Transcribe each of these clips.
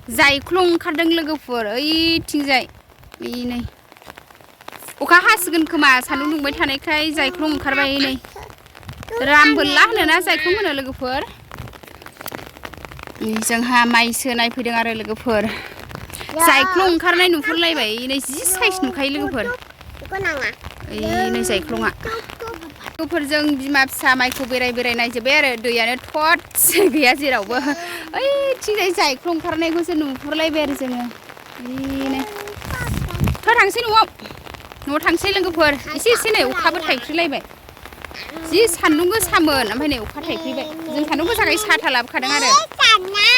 जायख्लं ओंखारदों लोगोफोर ओइथिंजाय नै अखा हासिगोन खोमा सान्दुं दुंबाय थानायखाय जायख्लं ओंखारबाय नै रामबोल्ला होनोना जायख्लं होनो लोगोफोर जोंहा माइसो नायफैदों आरो लोगोफोर जायख्लं ओंखारनाय नुहुरलायबाय नै जि साइज नुखायो लोगोफोर नै जायख्लंआ लोगोफोरजों बिमा फिसा माइखौ बेराय नायजोब्बाय आरो दैयानो थदसे गैया जेरावबो ओइथिंजाय जायख्लं ओंखारनायखौसो नुहुरलायबाय आरो जोङो नै थांसै न'आव थांसै लोगोफोर एसे नै अखाबो थाइफ्रिलायबाय जि सान्दुं गोसामोन ओमफ्राय नै अखा थाइफ्रिबाय जों सान्दुं गोसाखाय साथा लाबोखादों आरो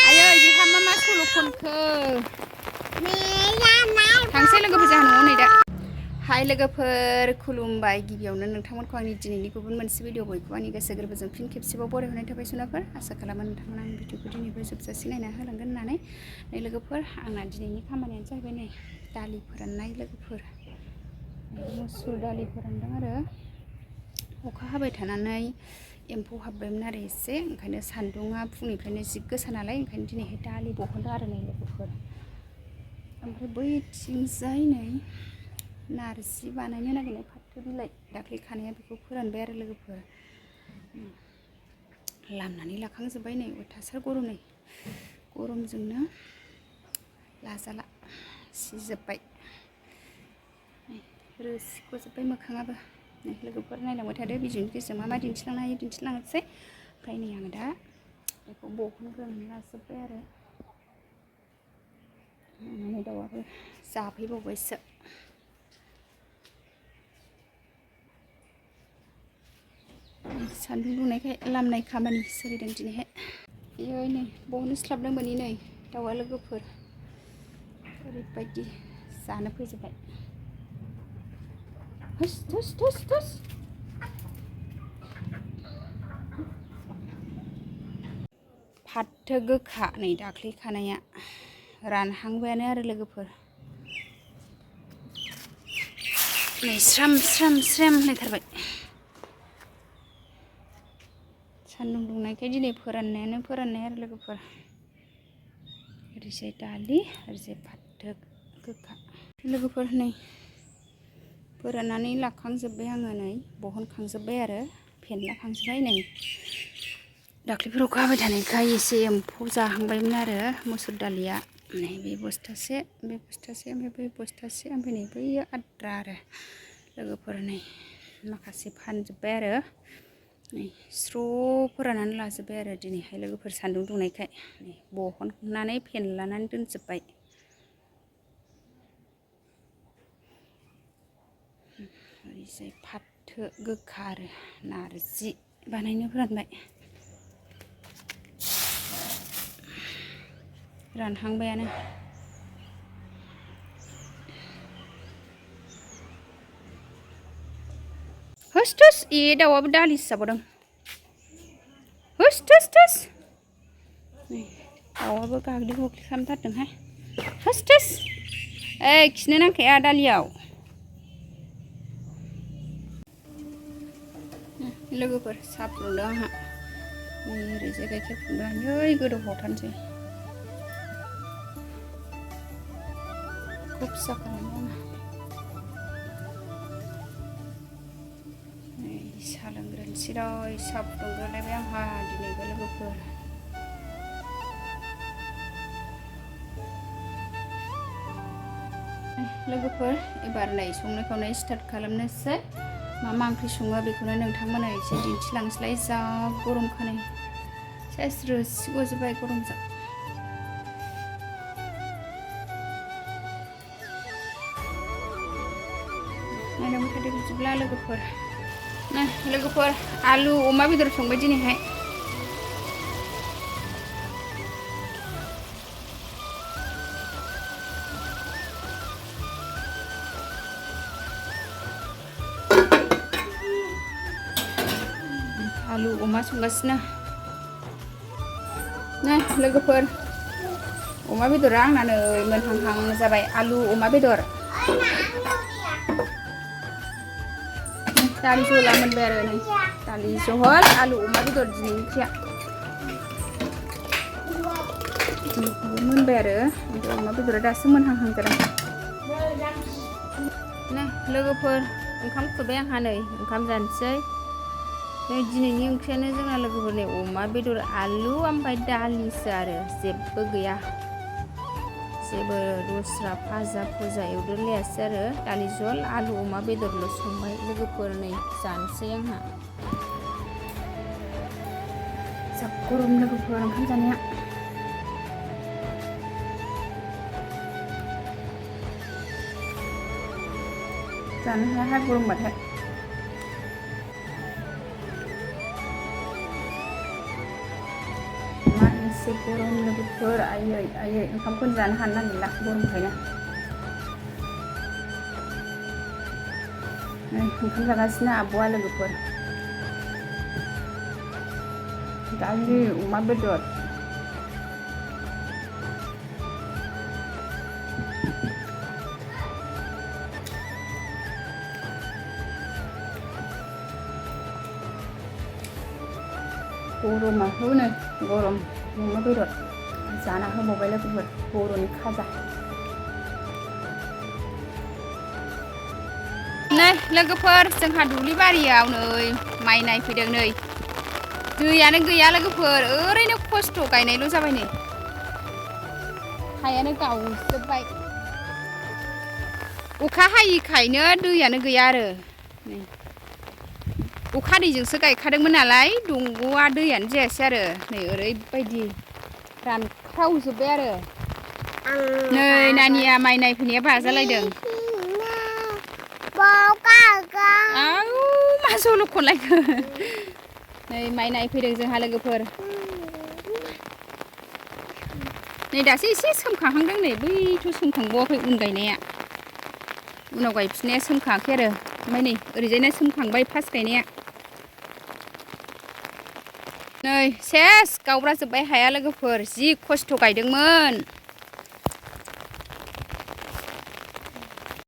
आयै बिहा मा सल' खनखो थांसै लोगोफोर जोंहा न'आव नै दा हाय लोगोफोर खुलुमबाय गिबियावनो नोंथांमोनखौ आंनि दिनैनि गुबुन मोनसे भिडिअ बयखौबो आंनि गोसो गोरबोजों फिन खेबसेबाव बरायहरनाय थाबाय सुनाफोर आसा खालामो नोंथांमोना आंनि भिडिअखौ दिनैबो जोबजासे नायना होलांगोन होननानै नै लोगोफोर आंना दिनैनि खामानियानो जाहैबाय नै दालि फोराननाय लोगोफोर मुसुर दालि फोरानदों आरो अखा हाबाय थानानै एम्फौ हाबबायमोन आरो एसे ओंखायनो सान्दुङा फुंनिफ्रायनो जि गोसा नालाय ओंखायनो दिनैहाय दालि बहनदों आरो नै लोगोफोर ओमफ्राय बैथिंजाय नै नारजि बानायनो नागिरनाय फाथो बिलाइ दाख्लै खानाया बेखौ फोरानबाय आरो लोगोफोर लामनानै लाखांजोब्बाय नै अयथासार गरम नै गरमजोंनो लाजाला सिजोब्बाय रोसि गजोब्बाय मोखाङाबो लोगोफोर नायलांबाय थादो भिडिअनि गेजेरजों मा दिन्थिलांनो हायो दिन्थिलांनोसै ओमफ्राय नै आङो दा बेखौ बहनग्रोनानै लाजोब्बाय आरो नै दाउआबो जाफैबावबायसो सान्दुं दुंनायखाय लामनाय खामानि सोलिदों दिनैहाय बेयो नै बहनस्लाबनो मोनि नै दाउआ लोगोफोर ओरैबायदि जानो फैजोब्बाय हुस फाथो गोखा नै दाख्लै खानाया रानहांबायानो आरो लोगोफोर नै स्राम होनलायथारबाय सान्दुं दुंनायखाय दिनै फोराननाय आरो लोगोफोर ओरैजाय दालि ओरैजाय फाथो गोखा लोगोफोर नै फोराननानै लाखांजोब्बाय आङो नै बहनखांजोब्बाय आरो फेनलाखांजोब्बाय नै दाख्लैफोर अखा हाबाय थानायखाय एसे एम्फौ जाहांबायमोन आरो मुसुर दालिया नै बे बस्थासे ओमफ्राय बै बस्थासे ओमफ्राय नै बैयो आद्रा आरो लोगोफोर नै माखासे फानजोब्बाय आरो नै स्र' फोराननानै लाजोब्बाय आरो दिनैहाय लोगोफोर सान्दुं दुंनायखाय नै बहननानै फेनलानानै दोनजोब्बाय ओरैजाय फाथो गोखा आरो नारजि बानायनो फोरानबाय रानहांबायानो हुस दाउआबो दालिसो जाबावदों हुस नै दाउआबो गाग्लि गुग्लि खालामथारदोंहाय हुस खिनो नांखाया दालियाव लोगोफोर साहा फुदुंदों आंहा ओरैजाय गाइखेर फुदुंदों आं गोदौबावथारनोसै खुब फिसा खालामदों आङो नै साहा लोंग्रोनोसै साहा फुदुंग्रोलायबाय आंहा दिनैबो लोगोफोर लोगोफोर एबार नै संनाय खावनाय स्टार्ट खालामनोसै मा ओंख्रि सङो बेखौनो नोंथांमोना एसे दिन्थिलांसैलाय जा गरमखानै सेस रोसि गजोब्बाय गरमजों नायलांबाय थादो बिदिब्ला लोगोफोर आलु अमा बेदर संबाय दिनैहाय आलु अमा संगासिनो लोगोफोर अमा बेदरा आंना नै मोनहांहां जाबाय आलु अमा बेदर दालि जहला मोनबाय आरो नै दालि जहल आलु अमा बेदर दिनै ओंख्रिया मोनबाय आरो ओमफ्राय अमा बेदरा दासो मोनहांहां जादों ना लोगोफोर ओंखाम खुरबाय आंहा नै ओंखाम जानोसै नै दिनैनि ओंख्रियानो जोंना लोगोफोर नै अमा बेदर आलु ओमफ्राय दालिसो आरो जेबो गैया जेबो दस्रा फाजा फुजा एवदेरलायासै आरो दालि जल आलु अमा बेदरल' संबाय लोगोफोर नै जानोसै आंहा जा गरम लोगोफोर ओंखाम जानाया जानो हाया गरमबाथाय मा एसे गरम लोगोफोर आयै आयै ओंखामखौनो जानो हानो नागिरला गरमखायनो नै ओंखाम जागासिनो आब'आ लोगोफोर दालि अमा बेदर गरमा हनै गरम अमा बेदर जाना होबावबाय लोगोफोर बर'नि खाजा नै लोगोफोर जोंहा दुब्लि बारियाव नै माइ नायफैदों नै दैयानो गैया लोगोफोर ओरैनो खस्थ' गायनायल' जाबाय नै हायानो गावजोब्बाय अखा हायिखायनो दैयानो गैया आरो नै अखा दैजोंसो गायखादोंमोन नालाय दंग'आ दैयानो जायासै आरो नै ओरैबायदि रानख्रावजोब्बाय आरो नै नानिया माइ नायफैनाया बाजालायदों आव मा सल' खनलायखो नै माइ नायफैदों जोंहा लोगोफोर नै दासो एसे सोमखांहांदों नै बैथ' सोमखांबावाखै उन गायनाया उनाव गायफिननाया सोमखाङाखै आरो ओमफ्राय नै ओरैजायना सोमखांबाय फार्स्ट गायनाया नै सेस गावब्राजोब्बाय हाया लोगोफोर जि खस्थ' गायदोंमोन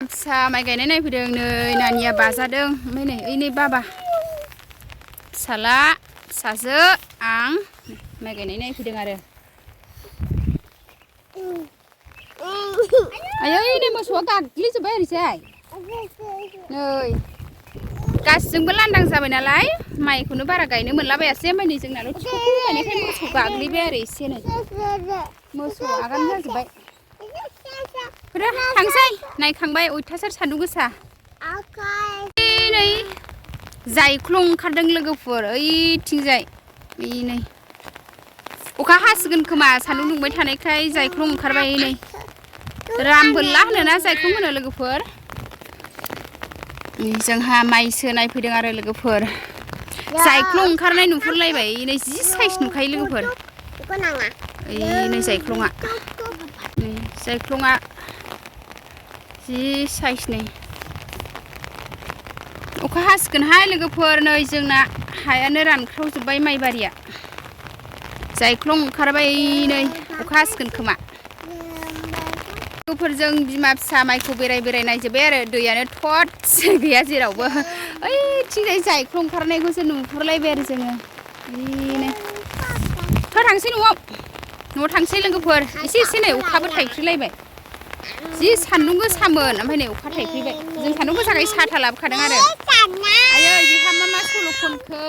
फिसा माइ गायनाय नायफैदों नै नानिया बाजादों ओमफ्राय नै ओइ नै बाबा फिसाला फिसाजो आं माइ गायनाय नायफैदों आरो आयै नै मोसौआ गाग्लिजोब्बाय ओरैजाय नै गासिबो लांदां जाबाय नालाय माइखौनो बारा गायनो मोनलाबायासै ओमफ्राय नै जोंनाल' थिखो गायनायखाय मोसौ गाग्लिबाय आरो एसे नै मोसौ आगान जाजोब्बाय थांसै नायखांबाय अयथासार सान्दुं गोसा नै जायख्लं ओंखारदों लोगोफोर ओइथिंजाय नै अखा हासिगोन खोमा सान्दुं दुंबाय थानायखाय जायख्लं ओंखारबाय नै रामबोल्ला होनोना जायख्लं होनो लोगोफोर जोंहा माइसो नायफैदों आरो लोगोफोर जायख्लं ओंखारनाय नुहुरलायबाय नै जि साइज नुखायो लोगोफोर नै जायख्लङा नै जायख्लङा जि साइज नै अखा हासिगोनहाय लोगोफोर नै जोंना हायानो रानख्रावजोब्बाय माइबारिया जायख्लं ओंखारबाय नै अखा हासिगोन खोमा लोगोफोरजों बिमा फिसा माइखौ बेराय नायजोब्बाय आरो दैयानो थरसे गैया जेरावबो ओइथिंजाय जायख्लं ओंखारनायखौसो नुहुरलायबाय आरो जोङो थांसै न'आव थांसै लोगोफोर एसे नै अखाबो थाइफ्रिलायबाय जि सान्दुं गोसामोन ओमफ्राय नै अखा थाइफ्रिबाय जों सान्दुं गोसाखाय साथा लाबोखादों आरो आयै बिहा मा सल' खनखो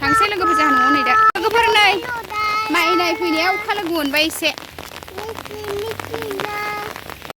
थांसै लोगोफोर जोंहा न'आव नै दा लोगोफोर नै माइ नायफैनाया अखा लोगो मोनबाय एसे